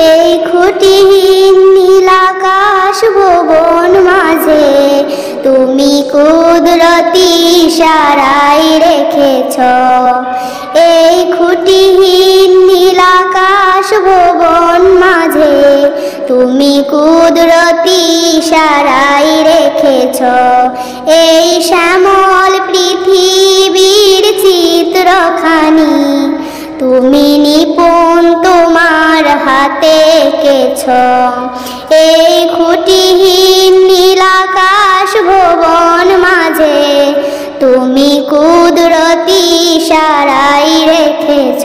এই খুঁটিহীন নীল আকাশ ভুবন মাঝে তুমি কুদরতি ইশারায় রেখেছ। এই খুঁটিহীন নীল আকাশ ভুবন মাঝে তুমি কুদরতি ইশারায় রেখেছ। এই শ্যামল পৃথিবীর চিত্রখানি তুমি নিপুণ তোমার হাতে এঁকেছ। এই খুঁটিহীন নীল আকাশ ভুবন মাঝে তুমি কুদরতি ইশারায় রেখেছ।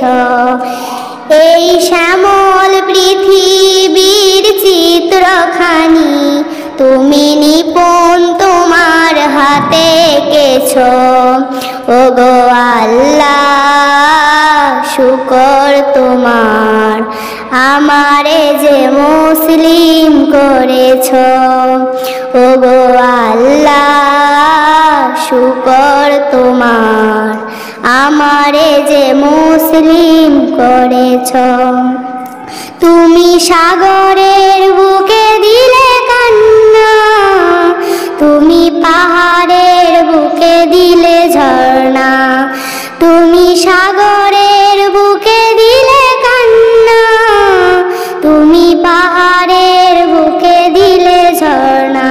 এই শ্যামল পৃথিবীর চিত্রখানি তুমি নিপুণ তোমার হাতে এঁকেছ। ওগো আল্লাহ শুকর তোমার, আমারে যে মুসলিম করেছ। ওগো আল্লাহ শুকর তোমার, আমারে যে মুসলিম করেছ। তুমি সাগরের বুকে দিলে কান্না, তুমি পাহাড়ের বুকে দিলে ঝর্ণা। তুমি সাগরের বুকে দিলে কান্না, তুমি পাহাড়ের বুকে দিলে ঝর্ণা।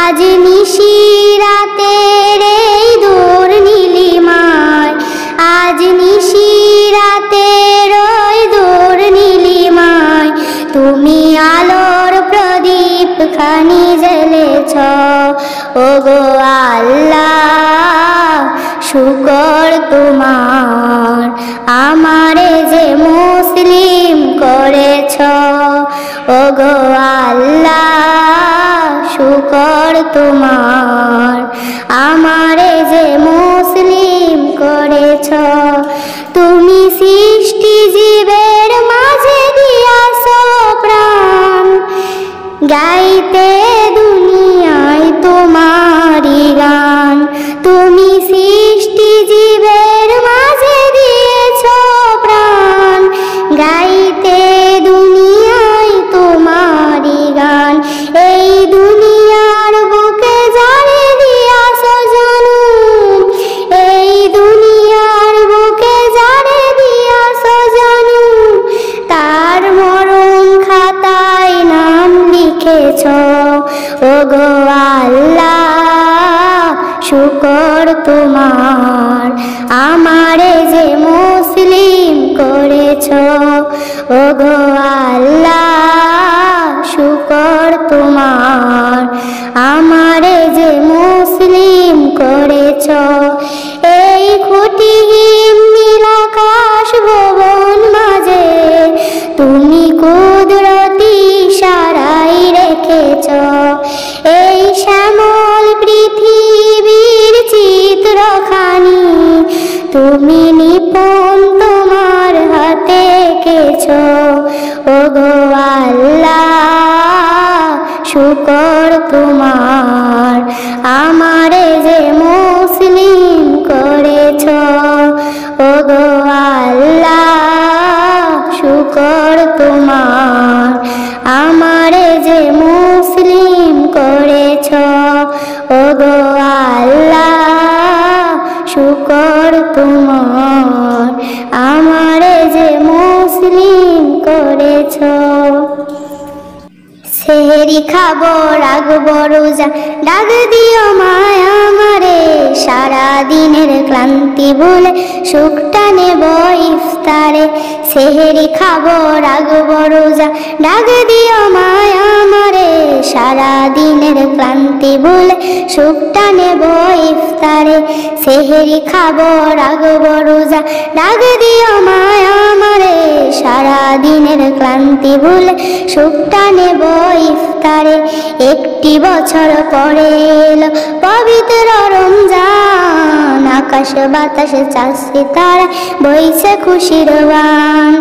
আজ নিশিরাতের এই দূর নীলিমায়, আজ নিশিরাতের ওই দূর নীলিমায় তুমি আলোর প্রদীপ খানি জ্বেলেছ। ওগো আল্লাহ শুকর তোমার, আমারে যে মুসলিম করেছ। ওগো আল্লাহ শুকর তোমার, আমারে যে মুসলিম করেছ। তুমি সৃষ্টি জীবের মাঝে দিয়াছ প্রাণ, গাইতে দুনিয়ায় তোমারই গান। তুমি সৃষ্টি জীবের মাঝে দিয়েছ প্রাণ, গাইতে দুনিয়ায় তোমারই গান। এই দুনিয়ার বুকে যারে দিয়াছ জনম, এই দুনিয়ার বুকে যারে দিয়াছ জনম, তার মরণ খাতায় নাম লিখেছ। ওগো আল্লাহ শুকর তোমার, আমারে যে মুসলিম করেছ। ওগো আল্লাহ শুকর তোমার, আমারে যে মুসলিম করেছ। এই খুঁটিহীন নীল আকাশ ভুবন মাঝে তুমি কুদরতি ইশারায় রেখেছ। এই শ্যামল পৃথিবীর চিত্রখানি তুমি নিপুণ তোমার হাতে এঁকেছ। ওগো আল্লাহ শুকর তোমার, আমারে যে মুসলিম করেছ। ওগো আল্লাহ শুকর তোমার, আমারে যে মুসলিম করেছ। ওগো আল্লাহ শুকর তোমার, আমারে যে মুসলিম করেছ। সেহরি খাবো রাখবো রোজা, ডাক দিও মায় আমারে। সারা দিনের ক্লান্তি ভুলে সুখটা নেব ইফতারে। সেহরি খাবো রাখবো রোজা, ডাক দিও মায় আমারে। সারা দিনের ক্লান্তি ভুলে সুখটা নেব ইফতারে। সেহরি খাবো রাখবো রোজা, ডাক দিও মায় আমারে। সারা দিনের ক্লান্তি ভুলে সুখটা নেব ইফতারে। একটি বছর পরে এলো পবিত্র রমজান, আকাশ বাতাসে চাঁদ সিতারা বইছে খুশির গান।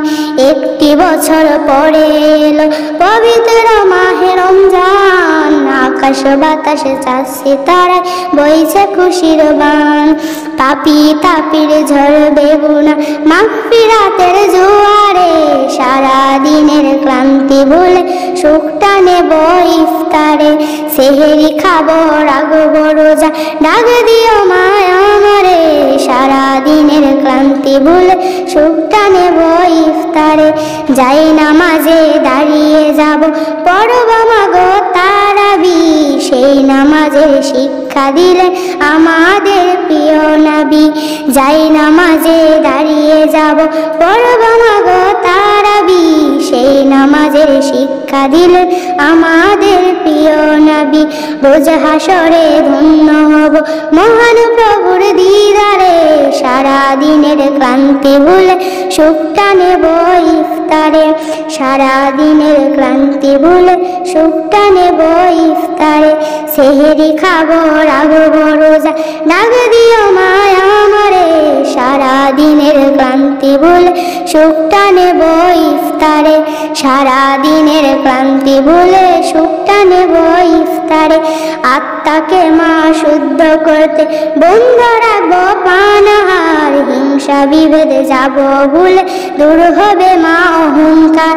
একটি বছর পরে এলো পবিত্র মাহে রমজান, আকাশ বাতাসে চাঁদ সিতারা বইছে খুশির গান। পাপী তাপির ঝরবে গুনাহ মাগফিরাতের জোয়ারে, সারা দিনের ক্লান্তি ভুলে সুখটা নেব ইফতারে। সেহেরি খাবো রাখবো রোজা ডাক দিও মায় আমারে, সারা দিনের ক্লান্তি ভুলে সুখটা নেব ইফতারে। যাই নামাজে দাঁড়িয়ে যাব পড়ব মাগো তারাবি, সেই নামাজের শিক্ষা দিলেন আমাদের প্রিয় নবী। যাই নামাজে দাঁড়িয়ে যাব পড়ব মাগো তারাবি, সেই নামাজের শিক্ষা দিলেন আমাদের প্রিয় নবী। রোজ হাসরে ধন্য হব মহান প্রভুর দিদারে, সারা দিনের ক্লান্তি ভুলে সুখটা নেব ইফতারে। সারা দিনের ক্লান্তি ভুলে সুখটা নেব ইফতারে। সেহেরি খাবো রাখবো রোজা ডাক দিও মায় আমারে, সারা দিনের ক্লান্তি ভুলে সুখটা নেব ইফতারে। সারা দিনের ক্লান্তি ভুলে সুখটা নেব ইফতারে। আত্মাকে মা শুদ্ধ করতে বন্ধ রাখবো পানাহার, হিংসা বিভেদে যাব ভুলে দূর হবে মা অহংকার।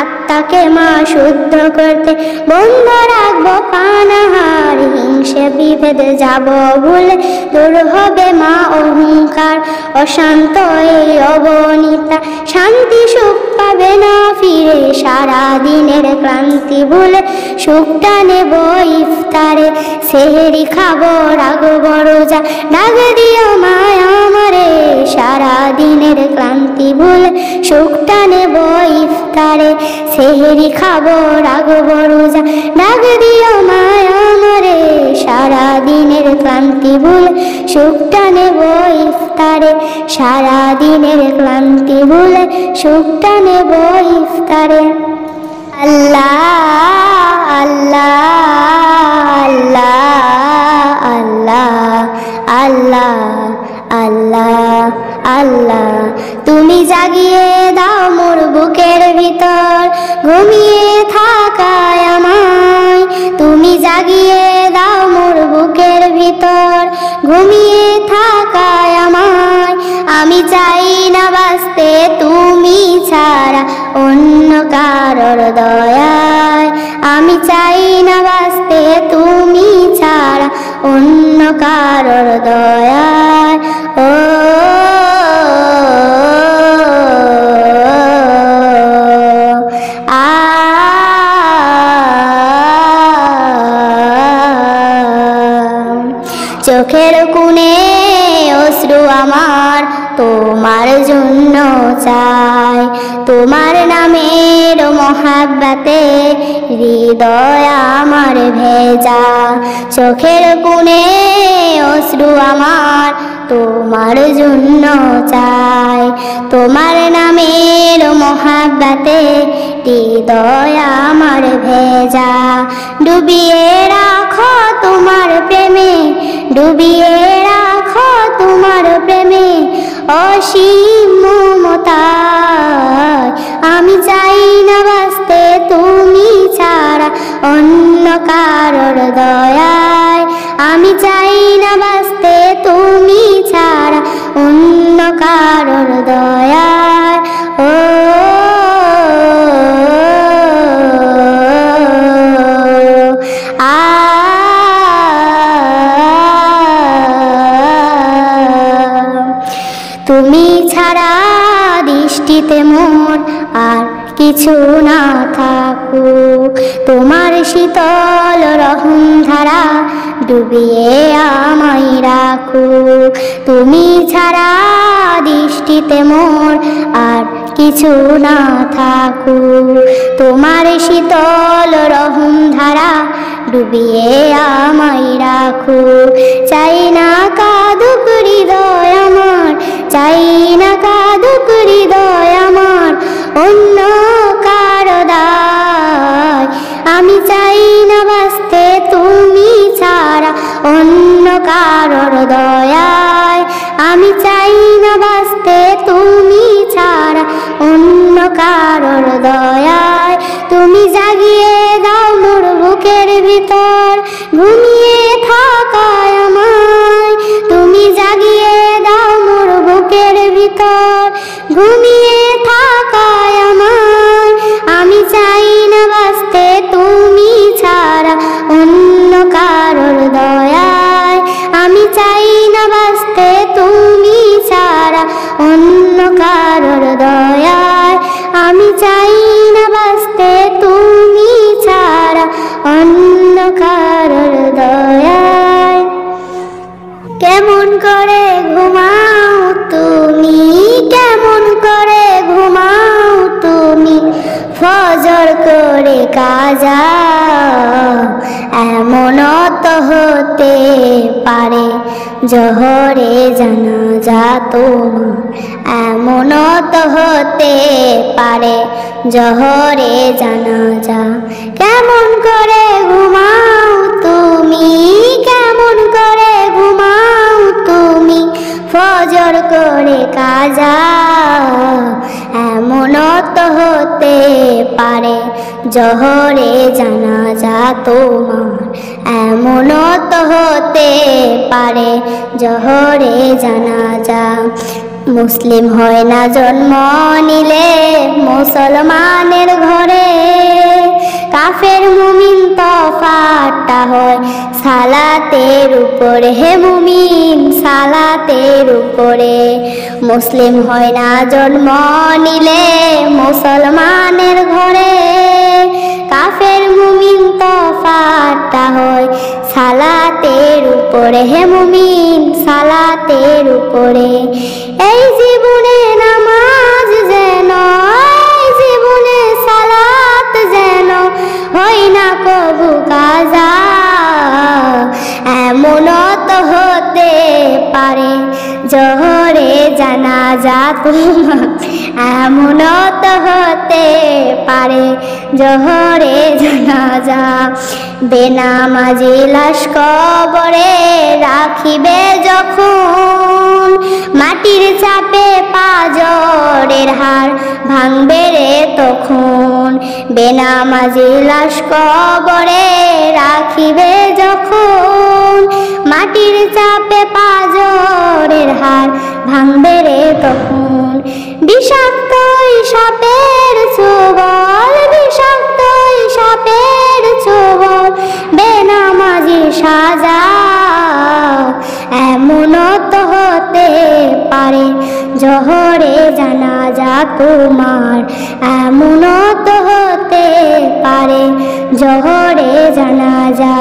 আত্মাকে মা শুদ্ধ করতে বন্ধ রাখবো পানাহার, হিংসা বিভেদে যাব ভুলে দূর হবে মা অহংকার। অশান্ত এই অবনীতা শান্তি সুখ পাবে না ফিরে, সারা দিনের ক্লান্তি ভুলে সুখটা নেব ইফতারে। সেহেরি খাবো রাখবো রোজা ডাক দিও মায় আমারে, সারা দিনের ক্লান্তি ভুলে সুখটা নেব ইফতারে। সেহেরি খাবো রাখবো রোজা ডাক দিও মায় আমারে, সারা দিনের ক্লান্তি ভুলে সুখটা নেব ইফতারে। সারা দিনের ক্লান্তি ভুলে সুখটা নেব ইফতারে। আল্লাহ আল্লাহ আল্লাহ আল্লাহ আল্লাহ আল্লাহ, তুমি জাগিয়ে দাও মোর বুকের ভিতর ঘুমিয়ে থাকায় আমায়। তুমি জাগিয়ে দাও মোর বুকের ভিতর ঘুমিয়ে থাকায় আমায়। আমি চাই না বাঁচতে তুমি ছাড়া অন্য কারোর দয়ায়, আমি চাই না বাঁচতে তুমি ছাড়া অন্য কারোর দয়ায়। ও চোখের কোণে অশ্রু আমার তোমার জন্য চাই, তোমার নামের মহাব্বতে হৃদয় আমার ভেজা। চোখের কোণে অশ্রু আমার তোমার জন্য চাই, তোমার নামের মহাব্বতে হৃদয় আমার ভেজা। ডুবিয়ে রাখো তোমার প্রেমে, ডুবিয়ে রাখো তোমার প্রেমে অসীম মমতায়। আমি চাই না বাঁচতে তুমি ছাড়া অন্য কারোর দয়ায়, আমি চাই না বাঁচতে তুমি ছাড়া অন্য কারোর দয়ায়। ও তুমি ছাড়া দৃষ্টিতে মোর আর কিছু না থাকুক, তোমার শীতল রহম ধারা ডুবিয়ে আমায় রাখুক। তুমি ছাড়া দৃষ্টিতে মোর আর কিছু না থাকুক, তোমার শীতল রহম ধারা ডুবিয়ে আমায় রাখুক। চাই না কাঁদুক হৃদয় আমার, চাই না কাঁদুক হৃদয় আমার অন্য কারো দায়। আমি চাই না বাঁচতে তুমি ছাড়া অন্য কারোর দয়ায়, চাই না বাঁচতে তুমি ছাড়া অন্য কারোর দয়ায়। তুমি জাগিয়ে দাও মোর বুকের ভিতর ঘুমিয়ে থাকায় আমায়। তুমি জাগিয়ে দাও মোর বুকের ভিতর ঘুমিয়ে থাকায় আমায়। আমি চাই না বাঁচতে তুমি ছাড়া অন্য কারোর দয়ায়। আমি চাই না বাঁচতে তুমি ছাড়া অন্য কারোর দয়ায়। আমি চাই না বাঁচতে তুমি ছাড়া অন্য কারোর দয়ায়। কেমন করে ঘুমাও তুমি, কেমন করে ঘুমাও তুমি, ফজর করে কাজা। এমন তো হতে পারে জোহরে জানাজা তোমার। এমন তো হতে পারে জোহরে জানাজা। কেমন করে ঘুমাও তুমি, কেমন করে ঘুমাও তুমি, ফজর করে কাজা। এমন তো হতে পারে জোহরে জানাজা তোমার। এমন তো হতে পারে জোহরে জানাজা। মুসলিম হয় না জন্ম নিলে মুসলমানের ঘরে, কাফের মুমিন তফাতটা হয় সালাতের উপরে। হে মুমিন সালাতের উপরে। মুসলিম হয় না জন্ম নিলে মুসলমানের ঘরে, কাফের মুমিন তফাতটা হয় সালাতের উপরে। হে মুমিন সালাতের উপরে। এই জীবনে নামাজ যেন, এই জীবনে সালাত যেন হয় না কবু কাজা। এমন তো হতে পারে জোহরে জানাজা তোমার। এমন তো হতে পারে জোহরে জানাজা। বেনামাজি লাশ কবরে রাখিবে যখন, মাটির চাপে পাজরের হাড় ভাঙবে রে তখন। বেনামাজি লাশ কবরে রাখিবে যখন, মাটির চাপে পাজরের হাড় ভাঙবে রে তখন। বিষাক্ত সাপের ছোবল, বিষাক্ত সাপের ছোবল বেনামাজি সাজা। এমন তো হতে পারে জোহরে জানাজা তোমার। এমন তো হতে পারে জোহরে জানাজা।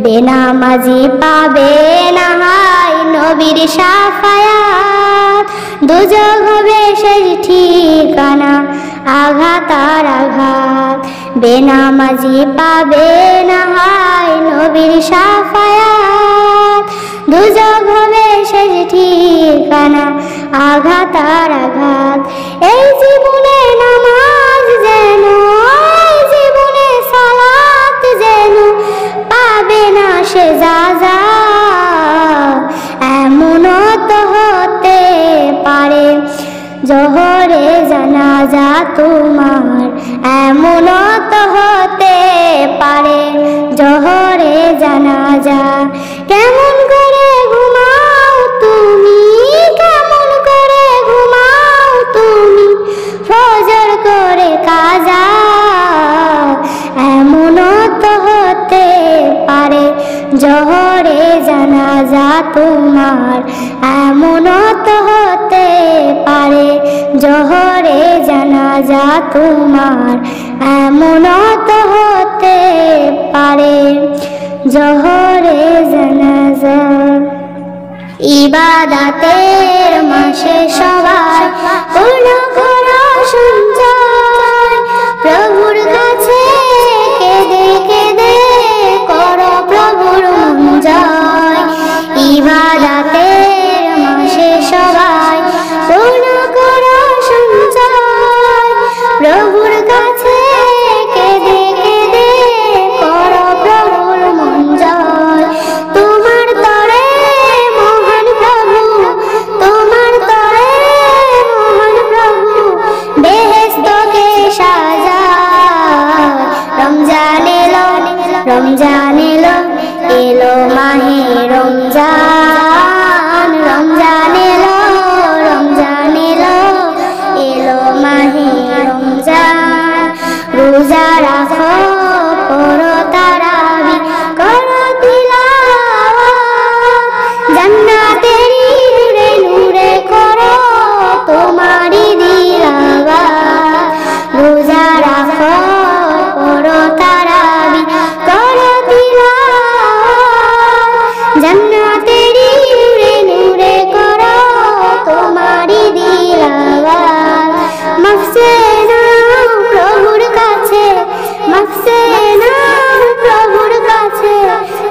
বেনামাজি পাবে না হায় নবীর শাফায়াত, দুজক হবে সেই ঠিকানা আঘাত আর আঘাত। বেনামাজি পাবে না হায় নবীর শাফায়াত, দুজক হবে সেই ঠিকানা আঘাত আর আঘাত। এই জীবনে নামাজ যেন, এই জীবনে সালাত যেন পাবে না সে যাজা। এমন তো হতে পারে জোহরে জানাজা তোমার। এমন তো হতে পারে জোহরে জানাজা। কেমন করে ঘুমাও তুমি, কেমন করে ঘুমাও তুমি, ফজর করে কাজা। এমন তো হতে পারে জোহরে জানাজা তোমার। এমন তো হতে পারে জোহরে জানাজা তোমার। এমন তো হতে পারে জোহরে জানাজা। ইবাদতের মাসে সবাই পূর্ণ করো সঞ্চয়, প্রভুর কাছে কেঁদে কেঁদে করো প্রভুর মন জয়। ইবাদতের মাসে সবাই পূর্ণ করো সঞ্চয়, প্রভুর কাছে কেঁদে কেঁদে করো প্রভুর মন জয়। তোমার তরে মহান প্রভু, তোমার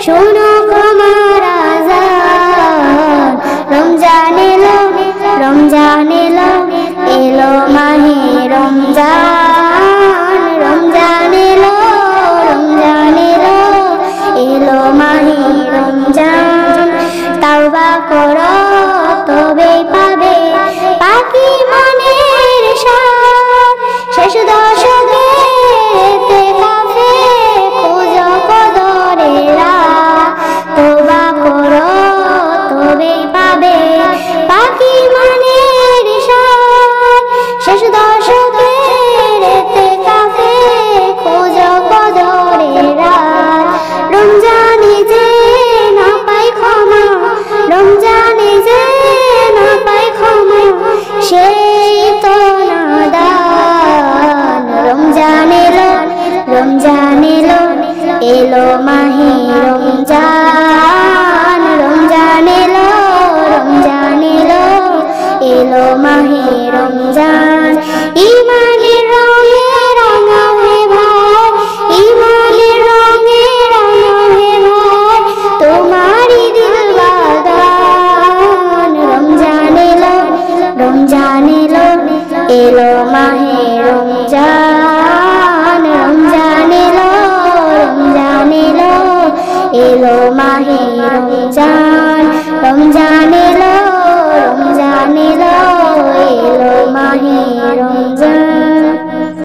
শোনো ক্ষমার আযান রমজান এলো রমজান এলো এলো মাহে রমজান রমজান এলো রমজান এলো এলো মাহে রমজান তাওবা করো তবেই পাবে পাকি মনের শান শেষ দশকে ইতিকাফে খোঁজো কদরের রাত তওবা করো তবেই পাবে পাকি মনের শান শেষ দশকে ইতিকাফে খোঁজো কদরের রাত রমজানে যে না পাই ক্ষমা রমজানে যে না পাই ক্ষমা সেই তো নাদান রমজান এলো রমজান এলো এলো মাহে রমজান রমজান এলো রমজান এলো এলো মাহে রমজান ইমানের রঙে রাঙাও হে ভাই ইমানের রঙে রাঙাও হে ভাই তোমারই দিল বাগান রমজান এলো রমজান এলো এলো মাহে রমজান রমজান এলো রমজান এলো এলো মাহে রমজান রমজান এলো